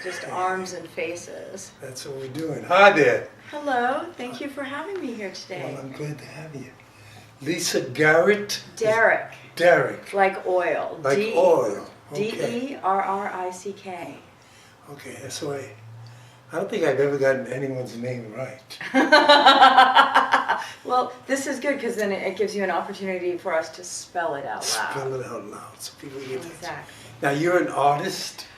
Just arms and faces. That's what we're doing. Hi there. Hello, thank you for having me here today. Well, I'm glad to have you. Lisa Garrett. Derrick. Derrick. Like oil. Like oil. Okay. D-E-R-R-I-C-K. Okay, that's why I don't think I've ever gotten anyone's name right. Well, this is good because then it gives you an opportunity for us to spell it out loud. Spell it out loud so people get it. Exactly. Now you're an artist.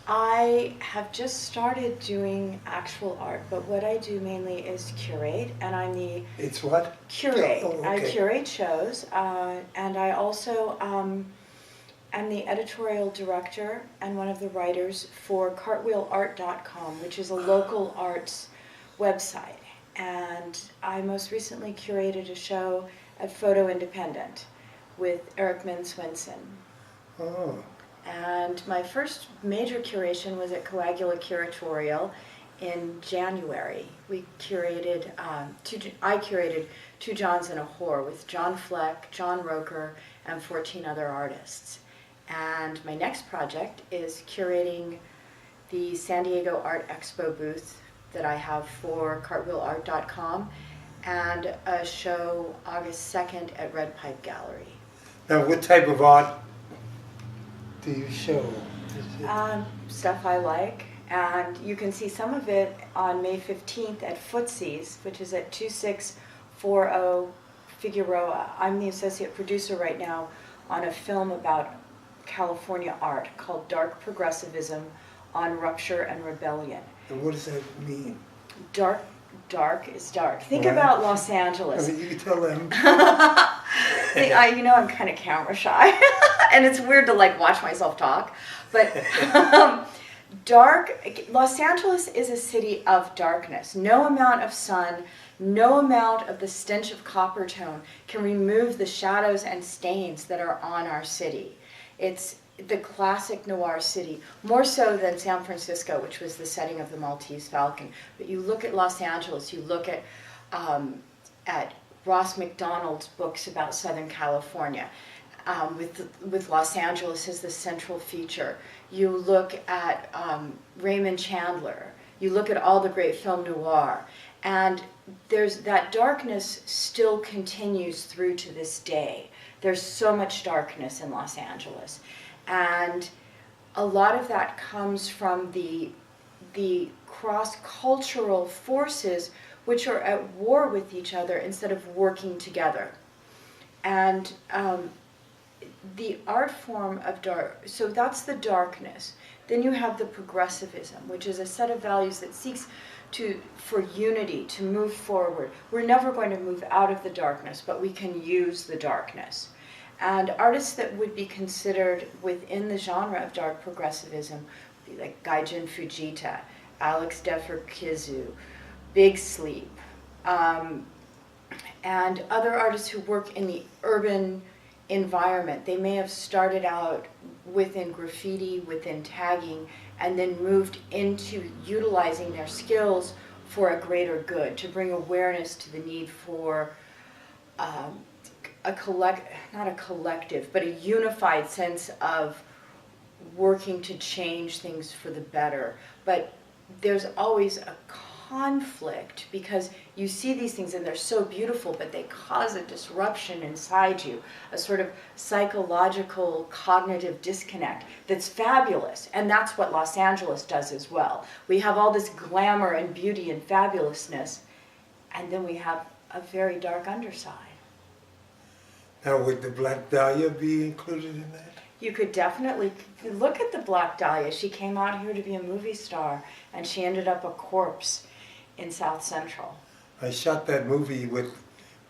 I have just started doing actual art, but what I do mainly is curate, and I'm the... It's what? Curate. Oh, okay. I curate shows, and I also am the editorial director and one of the writers for cartwheelart.com, which is a local arts website. And I most recently curated a show at Photo Independent with Eric Swinson. Oh. And my first major curation was at Coagula Curatorial in January. We curated, I curated Two Johns and a Whore with John Fleck, John Roker, and 14 other artists. And my next project is curating the San Diego Art Expo booth that I have for cartwheelart.com and a show August 2nd at Red Pipe Gallery. Now what type of art do you show? Stuff I like, and you can see some of it on May 15th at Footsie's, which is at 2640 Figueroa. I'm the associate producer right now on a film about California art called Dark Progressivism on Rupture and Rebellion. And what does that mean? Dark is dark. Think Right. about Los Angeles. I mean, you can tell them. You know I'm kind of camera shy, and it's weird to like watch myself talk, but Los Angeles is a city of darkness. No amount of sun, no amount of the stench of copper tone can remove the shadows and stains that are on our city. It's the classic noir city, more so than San Francisco, which was the setting of the Maltese Falcon. But you look at Los Angeles, you look at Ross McDonald's books about Southern California, with Los Angeles as the central feature. You look at Raymond Chandler. You look at all the great film noir. And there's that darkness still continues through to this day. There's so much darkness in Los Angeles. And a lot of that comes from the cross-cultural forces which are at war with each other instead of working together. And the art form of dark, so that's the darkness. Then you have the progressivism, which is a set of values that seeks for unity, to move forward. We're never going to move out of the darkness, but we can use the darkness. And artists that would be considered within the genre of dark progressivism would be like Gaijin Fujita, Alex Defer-Kizu, Big Sleep, and other artists who work in the urban environment. They may have started out within graffiti, within tagging, and then moved into utilizing their skills for a greater good, to bring awareness to the need for not a collective, but a unified sense of working to change things for the better. But there's always a conflict, because you see these things and they're so beautiful, but they cause a disruption inside you, a sort of psychological cognitive disconnect that's fabulous. And that's what Los Angeles does as well. We have all this glamour and beauty and fabulousness, and then we have a very dark underside. Now, would the Black Dahlia be included in that? You could definitely look at the Black Dahlia. She came out here to be a movie star, and she ended up a corpse in South Central. I shot that movie with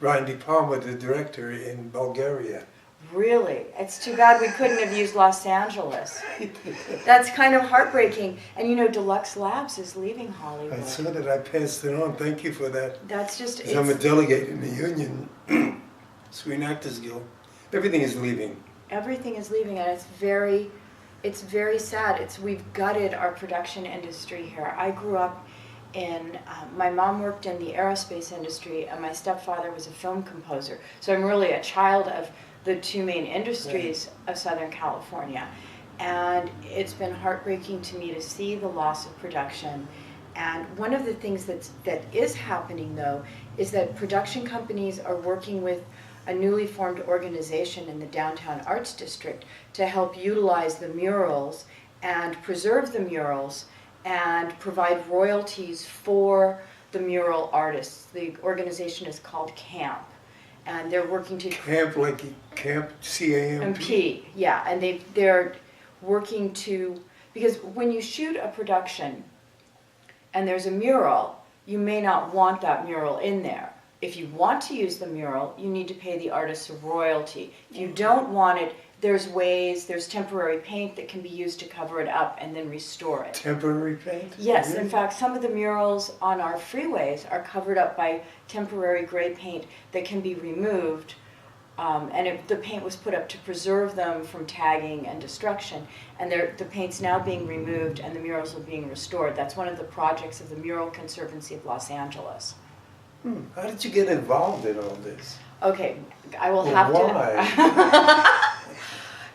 Brian De Palma, the director, in Bulgaria. Really? It's too bad we couldn't have used Los Angeles. That's kind of heartbreaking. And you know, Deluxe Labs is leaving Hollywood. I saw that. I passed it on. Thank you for that. That's just... 'Cause I'm a delegate in the union, Screen Actors Guild. Everything is leaving. Everything is leaving, and it's very sad. We've gutted our production industry here. I grew up in, my mom worked in the aerospace industry, and my stepfather was a film composer. So I'm really a child of the two main industries of Southern California. And it's been heartbreaking to me to see the loss of production. And one of the things that is happening, though, is that production companies are working with a newly formed organization in the downtown arts district to help utilize the murals and preserve the murals and provide royalties for the mural artists. The organization is called CAMP, and they're working to... Camp, like Camp, C-A-M-P? Yeah, and they're working to... Because when you shoot a production and there's a mural, you may not want that mural in there. If you want to use the mural, you need to pay the artist a royalty. If you don't want it, there's temporary paint that can be used to cover it up and then restore it. Temporary paint? Yes, Really? in fact, some of the murals on our freeways are covered up by temporary gray paint that can be removed, the paint was put up to preserve them from tagging and destruction, and the paint's now being removed and the murals are being restored. That's one of the projects of the Mural Conservancy of Los Angeles. How did you get involved in all this? Okay, I will have Why?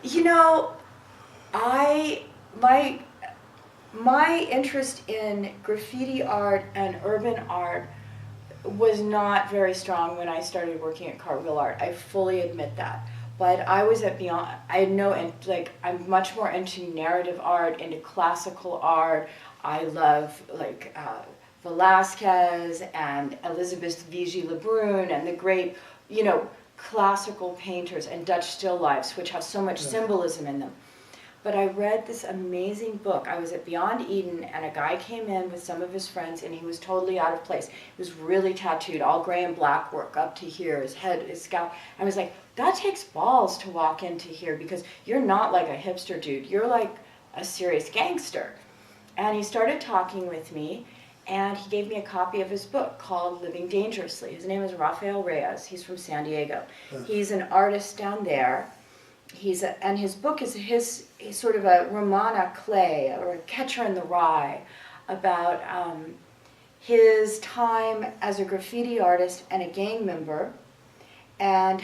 You know, my interest in graffiti art and urban art was not very strong when I started working at Cartwheel Art. I fully admit that. But I was at Beyond, I'm much more into narrative art, into classical art. I love Velázquez and Elizabeth Vigée Lebrun and the great, classical painters and Dutch still lifes, which have so much symbolism in them. But I read this amazing book. I was at Beyond Eden, and a guy came in with some of his friends, and he was totally out of place. He was really tattooed, all gray and black work up to here, his head, his scalp. I was like, that takes balls to walk into here, because you're not like a hipster dude. You're like a serious gangster. And he started talking with me, and he gave me a copy of his book called Living Dangerously. His name is Rafael Reyes. He's from San Diego. He's an artist down there. And his book is he's sort of a Romana clay, or a Catcher in the Rye, about his time as a graffiti artist and a gang member, and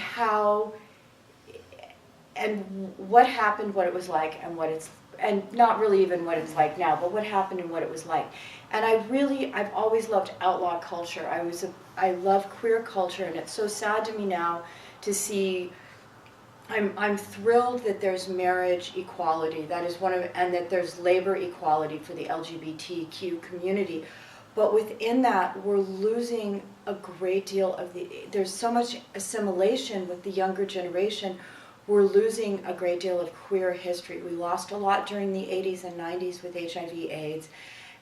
what happened, what it was like, and not really even what it's like now, but what happened and what it was like. And I've always loved outlaw culture. I love queer culture, and it's so sad to me now to see. I'm thrilled that there's marriage equality. That is and that there's labor equality for the LGBTQ community. But within that, we're losing a great deal there's so much assimilation with the younger generation. We're losing a great deal of queer history. We lost a lot during the 80s and 90s with HIV/AIDS,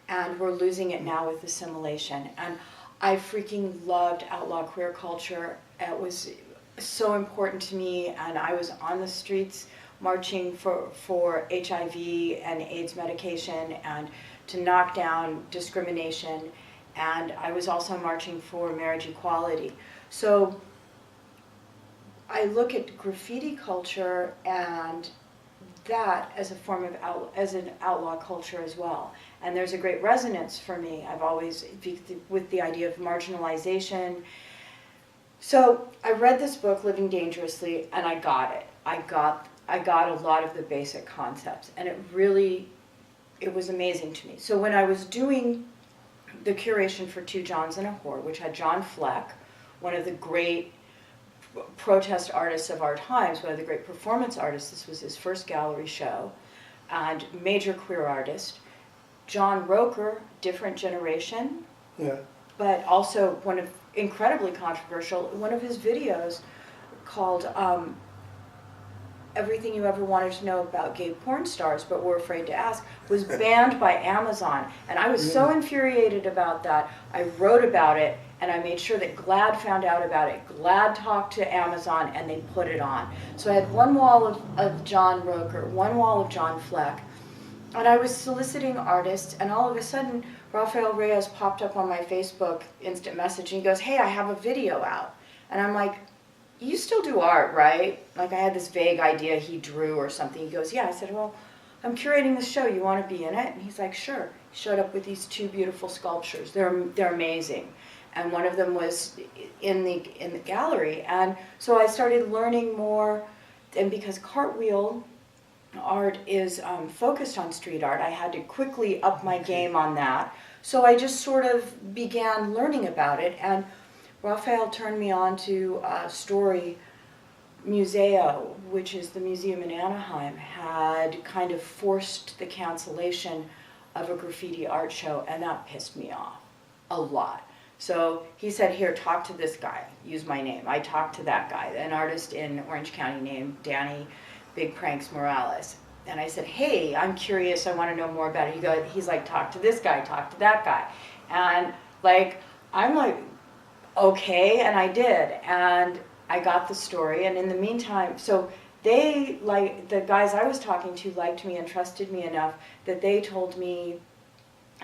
and we're losing it now with assimilation. And I freaking loved outlaw queer culture. It was so important to me, and I was on the streets marching for HIV and AIDS medication and to knock down discrimination, and I was also marching for marriage equality. So I look at graffiti culture and that as a form of as an outlaw culture as well, and there's a great resonance for me. I've always with the idea of marginalization. So I read this book, Living Dangerously, and I got it. I got a lot of the basic concepts, and it was amazing to me. So when I was doing the curation for Two Johns and a Whore, which had John Fleck, one of the great protest artists of our times, one of the great performance artists, this was his first gallery show, and major queer artist. John Roker, different generation, but also incredibly controversial. One of his videos called Everything You Ever Wanted to Know About Gay Porn Stars But Were Afraid to Ask was banned by Amazon. And I was so infuriated about that. I wrote about it, and I made sure that GLAAD found out about it. GLAAD talked to Amazon, and they put it on. So I had one wall of John Roker, one wall of John Fleck, and I was soliciting artists, and all of a sudden, Rafael Reyes popped up on my Facebook instant message, and he goes, "Hey, I have a video out." And I'm like, "You still do art, right?" Like, I had this vague idea he drew or something. He goes, "Yeah." I said, "Well, I'm curating this show. You want to be in it?" And he's like, "Sure." He showed up with these two beautiful sculptures. They're amazing. And one of them was in the gallery. And so I started learning more, and because Cartwheel art is focused on street art. I had to quickly up my game on that. So I just sort of began learning about it, and Raphael turned me on to Story Museo, which is the museum in Anaheim, had kind of forced the cancellation of a graffiti art show, and that pissed me off a lot. So he said, here, talk to this guy, use my name. I talked to that guy, an artist in Orange County named Danny Big Pranks Morales. And I said, hey, I'm curious, I want to know more about it. He's like, talk to this guy, talk to that guy. And like, I'm like, okay, and I did. And I got the story, and in the meantime, so they, like, the guys I was talking to liked me and trusted me enough that they told me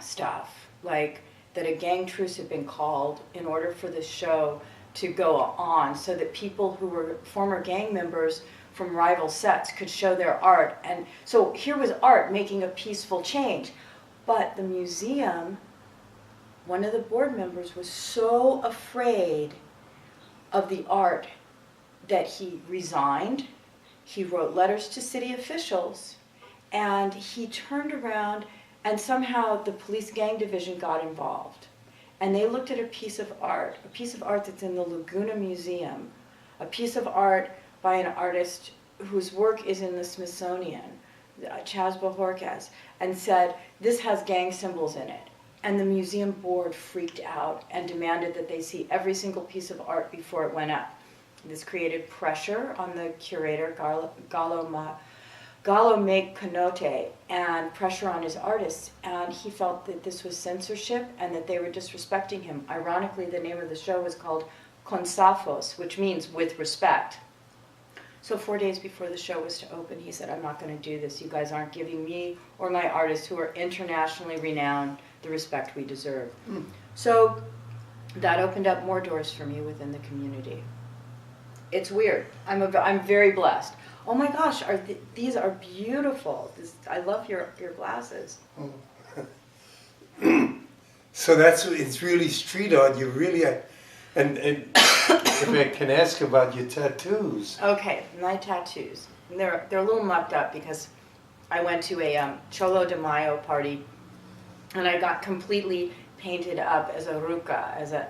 stuff, like that a gang truce had been called in order for the show to go on, so that people who were former gang members from rival sets could show their art. And so here was art making a peaceful change. But the museum, one of the board members was so afraid of the art that he resigned. He wrote letters to city officials, and he turned around, and somehow the police gang division got involved. And they looked at a piece of art that's in the Laguna Museum, a piece of art by an artist whose work is in the Smithsonian, Chaz Bojorquez, and said, this has gang symbols in it. And the museum board freaked out and demanded that they see every single piece of art before it went up. This created pressure on the curator, Galo Make-Canote, and pressure on his artists. And he felt that this was censorship and that they were disrespecting him. Ironically, the name of the show was called Consafos, which means with respect. So 4 days before the show was to open, he said, I'm not going to do this. You guys aren't giving me or my artists, who are internationally renowned, the respect we deserve. So that opened up more doors for me within the community. It's weird. I'm very blessed. Oh my gosh, these are beautiful. I love your glasses. So it's really street art. You really, and if I can ask about your tattoos. Okay, my tattoos. They're a little mucked up because I went to a Cholo de Mayo party, and I got completely painted up as a ruca, as a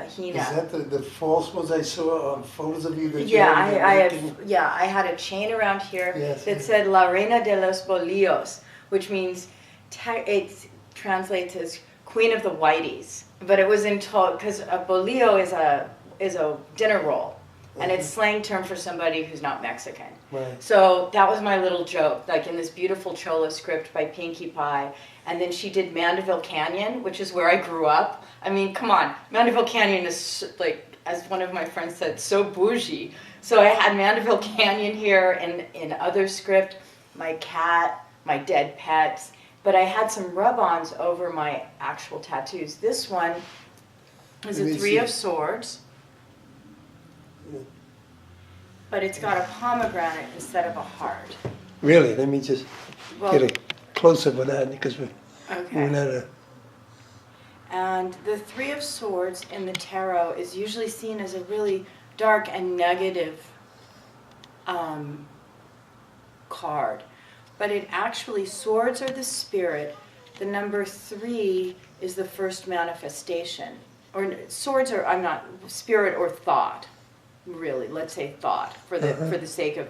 hina. Is that the false ones I saw on photos of you? That I had a chain around here that said La Reina de los Bolillos, which means it translates as Queen of the Whiteys, but it was because a bolillo is a dinner roll, and it's slang term for somebody who's not Mexican. Right. So that was my little joke, like in this beautiful Chola script by Pinkie Pie. And then she did Mandeville Canyon, which is where I grew up. I mean, come on, Mandeville Canyon is, like, as one of my friends said, so bougie. So I had Mandeville Canyon here, and in other script, my cat, my dead pets. But I had some rub-ons over my actual tattoos. This one is a Three of Swords, but it's got a pomegranate instead of a heart. Really? Let me just get a close-up of that, because we're not a... And the Three of Swords in the tarot is usually seen as a really dark and negative card. But it actually, swords are the spirit. The number 3 is the first manifestation. Or swords are, I'm not, spirit or thought, really. Let's say thought for the sake of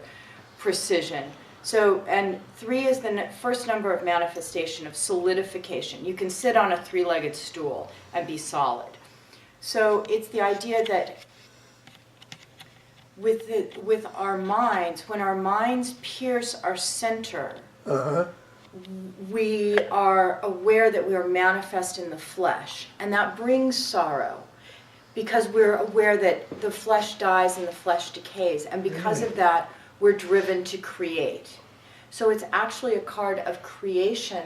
precision. So, and 3 is the first number of manifestation, of solidification. You can sit on a 3-legged stool and be solid. So it's the idea that with our minds, when our minds pierce our center, we are aware that we are manifest in the flesh. And that brings sorrow, because we're aware that the flesh dies and the flesh decays. And because of that, we're driven to create. So it's actually a card of creation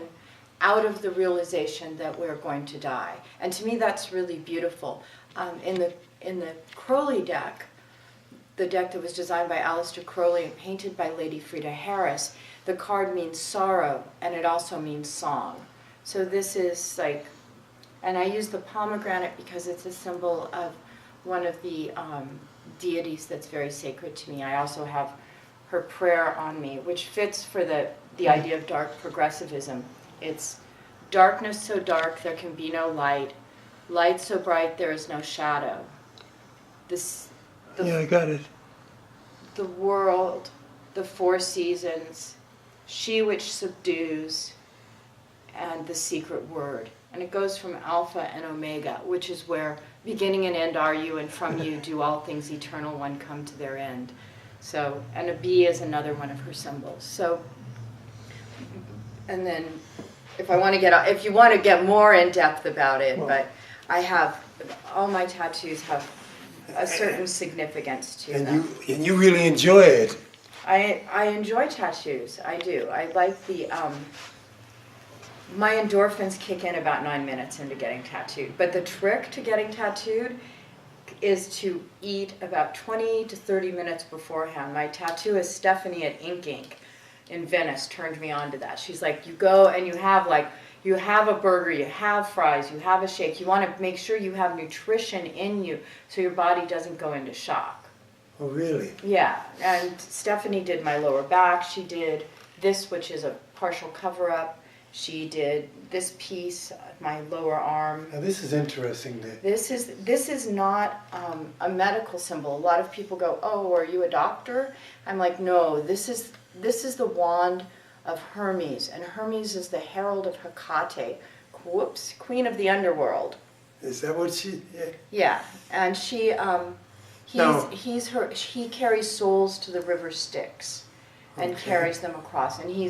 out of the realization that we're going to die. And to me, that's really beautiful. In the Crowley deck, the deck that was designed by Aleister Crowley and painted by Lady Frida Harris, the card means sorrow, and it also means song. So this is like, and I use the pomegranate because it's a symbol of one of the deities that's very sacred to me. I also have her prayer on me, which fits for the idea of dark progressivism. It's darkness so dark there can be no light, light so bright there is no shadow. Yeah, I got it. The world, the four seasons, she which subdues, and the secret word. And it goes from Alpha and Omega, which is where beginning and end are you, and from you do all things eternal one come to their end. So, and a bee is another one of her symbols. So, and then if you want to get more in depth about it, but I have, all my tattoos have a certain significance to them. And you really enjoy it. I enjoy tattoos. I do. I like the, my endorphins kick in about 9 minutes into getting tattooed. But the trick to getting tattooed is to eat about 20 to 30 minutes beforehand. My tattooist, Stephanie at Ink in Venice, turned me on to that. She's like, you go and you have a burger, you have fries, you have a shake. You want to make sure you have nutrition in you so your body doesn't go into shock. Oh, really? Yeah, and Stephanie did my lower back. She did this, which is a partial cover-up. She did this piece, my lower arm. Now, this is interesting. This is not a medical symbol. A lot of people go, "Oh, are you a doctor?" I'm like, no. This is the wand of Hermes, and Hermes is the herald of Hecate. Whoops, queen of the underworld. Is that what she? Yeah, and she. He carries souls to the river Styx, and carries them across. And he,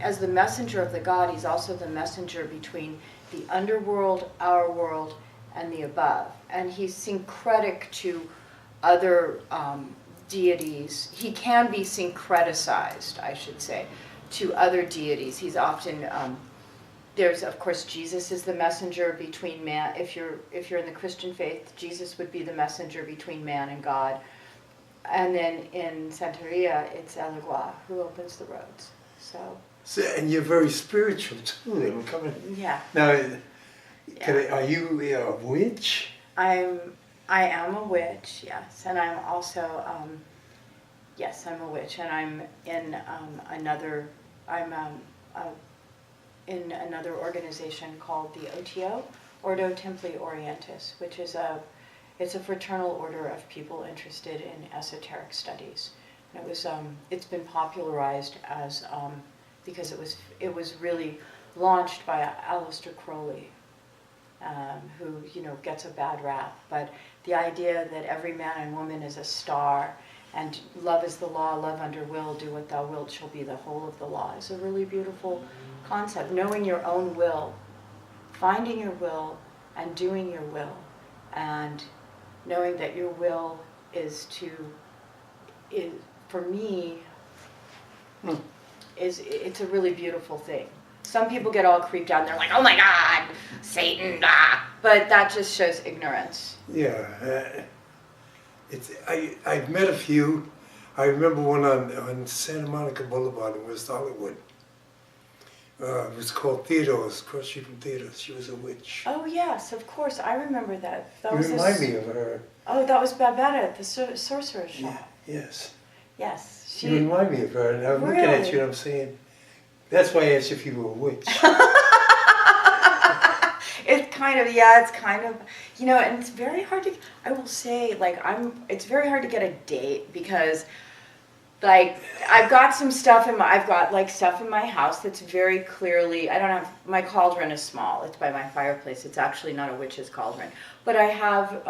as the messenger of the god, he's also the messenger between the underworld, our world, and the above. And he's syncretic to other deities. He can be syncreticized, I should say, to other deities. He's often there's, of course, Jesus is the messenger between man. If you're in the Christian faith, Jesus would be the messenger between man and God. And then in Santeria, it's Elegua who opens the roads. So And you're very spiritual too. I'm coming. Yeah. Now, Yeah. Are you a witch? I am a witch, yes, and I'm also yes, I'm a witch, and I'm in in another organization called the OTO, Ordo Templi Orientis, which is it's a fraternal order of people interested in esoteric studies. And it's been popularized as because it was really launched by Aleister Crowley, who gets a bad rap. But the idea that every man and woman is a star, and love is the law, love under will, do what thou wilt shall be the whole of the law, is a really beautiful concept. Knowing your own will, finding your will, and doing your will, and knowing that your will is for me, it's a really beautiful thing. Some people get all creeped out and they're like, oh my God, Satan, ah! But that just shows ignorance. Yeah, I've met a few. I remember one on Santa Monica Boulevard in West Hollywood. It was called Theodore's, across the street from Theodore's. She was a witch. Oh yes, of course, I remember that. You remind me of her. Oh, that was Babetta at the sorcerer's shop. Yeah, yes. Yes. You remind me of her, and I'm looking at you and I'm saying, that's why I asked if you were a witch. It's kind of, and it's very hard to, I will say, it's very hard to get a date because, I've got some stuff I've got stuff in my house that's very clearly, I don't have, my cauldron is small, it's by my fireplace, it's actually not a witch's cauldron, but I have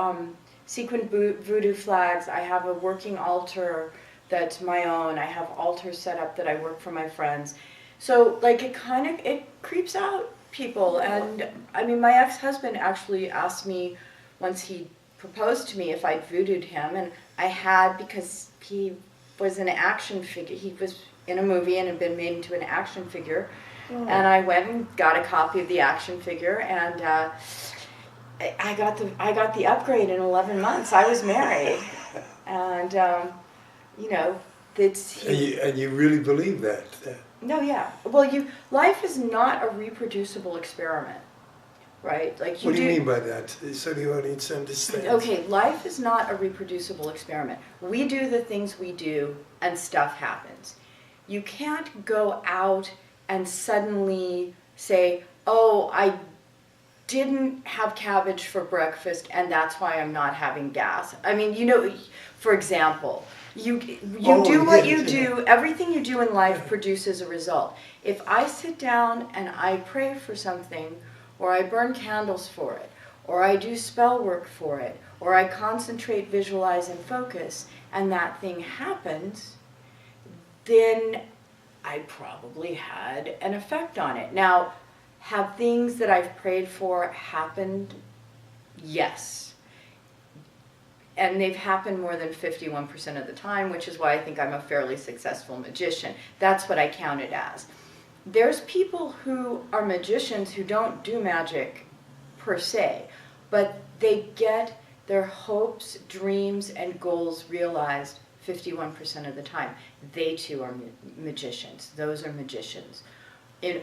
sequin voodoo flags, I have a working altar that's my own, I have altars set up that I work for my friends, so it creeps out people. And I mean, my ex-husband actually asked me once he proposed to me if I'd voodooed him, and I had, because he was an action figure. He was in a movie and had been made into an action figure. And I went and got a copy of the action figure, and I got the upgrade in 11 months. I was married, and it's. And you really believe that? No, yeah. Well, life is not a reproducible experiment. right? Like What do you mean by that? So the audience understands. Okay, life is not a reproducible experiment. We do the things we do and stuff happens. You can't go out and suddenly say, oh, I didn't have cabbage for breakfast and that's why I'm not having gas. I mean, you know, for example, you do what you do, everything you do in life produces a result. If I sit down and I pray for something, or I burn candles for it, or I do spell work for it, or I concentrate, visualize, and focus, and that thing happens, then I probably had an effect on it. Now, have things that I've prayed for happened? Yes. And they've happened more than 51% of the time, which is why I think I'm a fairly successful magician. That's what I count it as. There's people who are magicians who don't do magic per se, but they get their hopes, dreams, and goals realized 51% of the time. They too are magicians. Those are magicians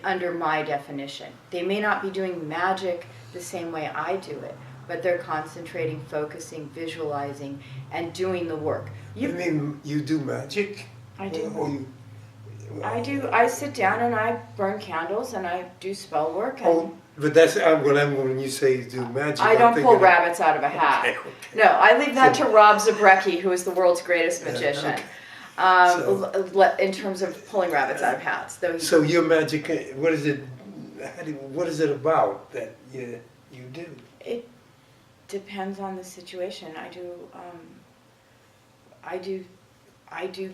under my definition. They may not be doing magic the same way I do it, but they're concentrating, focusing, visualizing, and doing the work. You mean you do magic? I do. Or I do. I sit down and I burn candles and I do spell work. And but that's when you say you do magic. I don't pull rabbits out of a hat. Okay. No, I leave that to Rob Zabrecki, who is the world's greatest magician. In terms of pulling rabbits out of hats. So your magic, what is it? What is it about that you do? It depends on the situation. I do.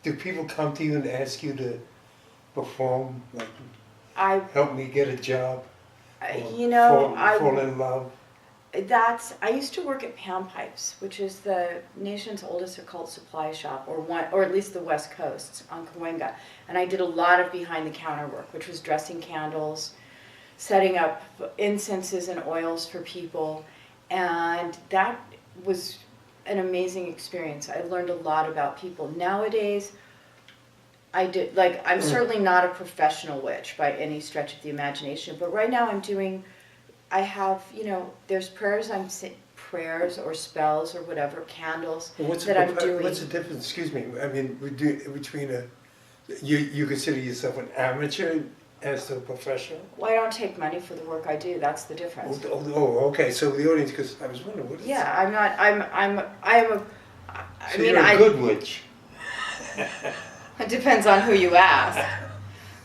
Do people come to you and ask you to perform, like, help me get a job? Fall in love? I used to work at Pan Pipes, which is the nation's oldest occult supply shop, or at least the West Coast on Cahuenga. And I did a lot of behind-the-counter work, which was dressing candles, setting up incenses and oils for people, and that was an amazing experience. I learned a lot about people. Nowadays, I'm certainly not a professional witch by any stretch of the imagination, but right now I have, there's prayers or spells or whatever, candles I'm doing. What's the difference, excuse me, I mean, between you consider yourself an amateur as to a professional? Well, I don't take money for the work I do, that's the difference. Oh, okay, so the audience, because I was wondering what is Yeah, I'm not, So you're a good witch. It depends on who you ask.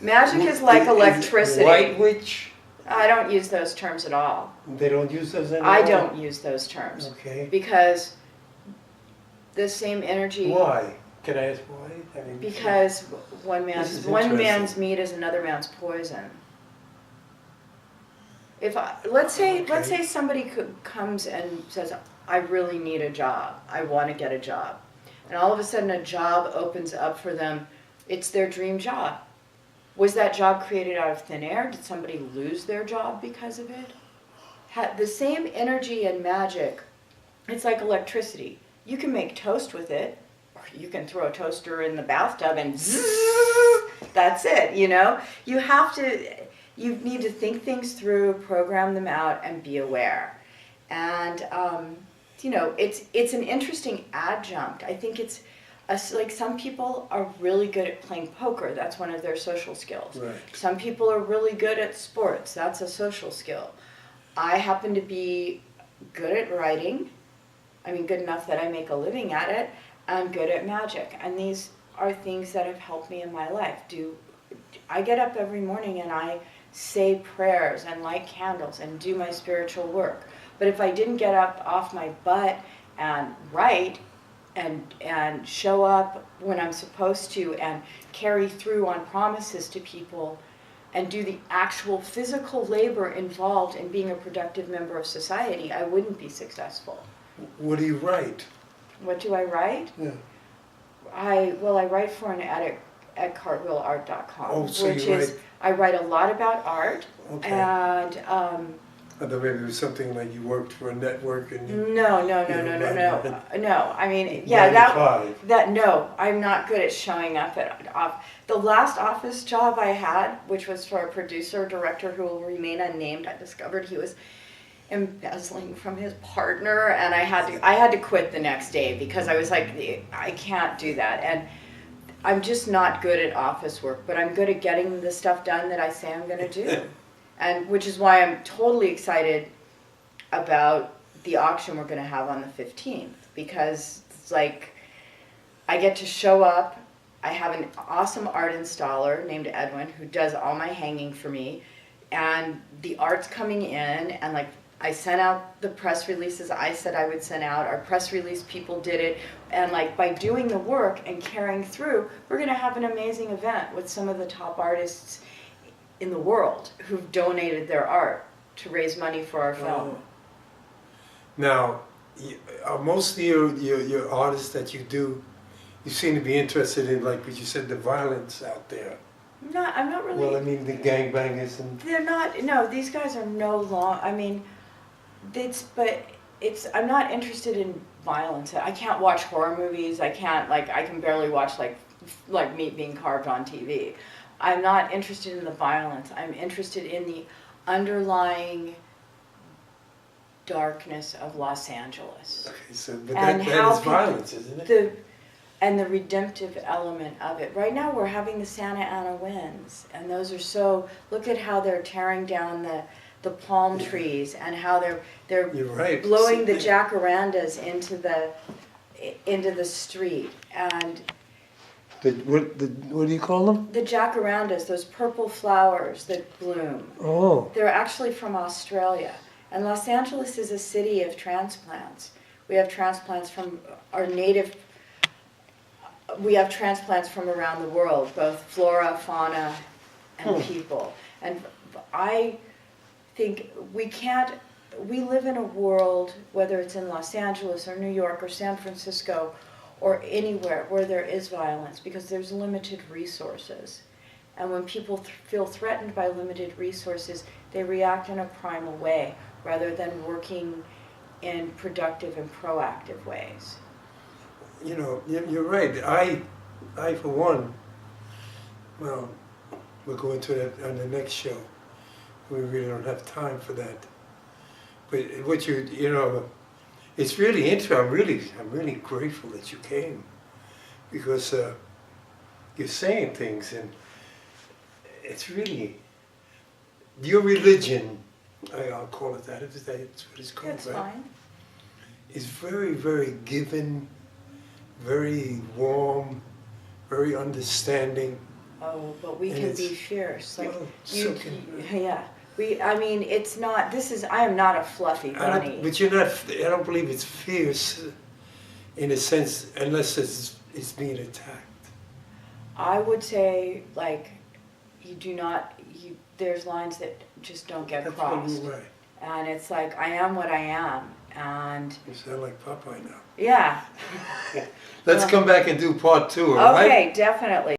Magic is like electricity. White witch? I don't use those terms at all. They don't use those anymore? I don't use those terms. Okay. Because the same energy... Why? Can I ask why? I mean, because one man's meat is another man's poison. Let's say somebody comes and says, I really need a job. I want to get a job. And all of a sudden a job opens up for them. It's their dream job. Was that job created out of thin air? Did somebody lose their job because of it? The same energy and magic, it's like electricity. You can make toast with it, or you can throw a toaster in the bathtub and zzz, that's it, You need to think things through, program them out, and be aware. And, it's an interesting adjunct. I think it's, like some people are really good at playing poker. That's one of their social skills. Right. Some people are really good at sports. That's a social skill. I happen to be good at writing. I mean, good enough that I make a living at it. I'm good at magic. And these are things that have helped me in my life. I get up every morning and I say prayers and light candles and do my spiritual work. But if I didn't get up off my butt and write, and show up when I'm supposed to and carry through on promises to people and do the actual physical labor involved in being a productive member of society, I wouldn't be successful. What do you write? What do I write? Yeah. I write for an edit at cartwheelart.com, Oh, so I write a lot about art, okay. and I thought maybe it was something like you worked for a network and you... No. No, I mean, yeah, 95. no, I'm not good at showing up at off. The last office job I had, which was for a producer, director who will remain unnamed, I discovered he was embezzling from his partner, and I had to quit the next day because I was like, I can't do that. And I'm just not good at office work, but I'm good at getting the stuff done that I say I'm going to do. And which is why I'm totally excited about the auction we're going to have on the 15th, because it's like I get to show up. I have an awesome art installer named Edwin who does all my hanging for me, and the art's coming in, and like I sent out the press releases I said I would send out. Our press release people did it, and like by doing the work and carrying through, we're going to have an amazing event with some of the top artists in the world who've donated their art to raise money for our film. Now, most of your artists that you do, you seem to be interested in, like what you said, the violence out there. I'm not really. Well, I mean, the gangbangers and... They're not, no, these guys are no long, I mean, I'm not interested in violence. I can't watch horror movies, I can barely watch like meat being carved on TV. I'm not interested in the violence. I'm interested in the underlying darkness of Los Angeles. Okay, so but that is violence, isn't it? And the redemptive element of it. Right now we're having the Santa Ana winds, and those are so, look at how they're tearing down the palm trees, and how they're You're right. blowing the jacarandas into the street. And what do you call them? the jacarandas, those purple flowers that bloom. Oh. They're actually from Australia. And Los Angeles is a city of transplants. We have transplants from our native, we have transplants from around the world, both flora, fauna, and people. And I think we live in a world, whether it's in Los Angeles or New York or San Francisco, or anywhere where there is violence, because there's limited resources. And when people feel threatened by limited resources, they react in a primal way, rather than working in productive and proactive ways. You know, you're right. I for one, well, we'll go into that on the next show. We really don't have time for that. But what you know, it's really interesting. I'm really grateful that you came, because you're saying things, and it's really your religion. I'll call it that. That's what it's called. That's right? fine. It's very, very giving, very warm, very understanding. Oh, but we can be fierce. Like well, so can, yeah. I mean, it's not, I am not a fluffy bunny. But you're not, I don't believe it's fierce in a sense, unless it's being attacked. I would say, like, there's lines that just don't get crossed. Right. And it's like, I am what I am, and... You sound like Popeye now. Yeah. Let's come back and do part 2, all right? Okay, definitely.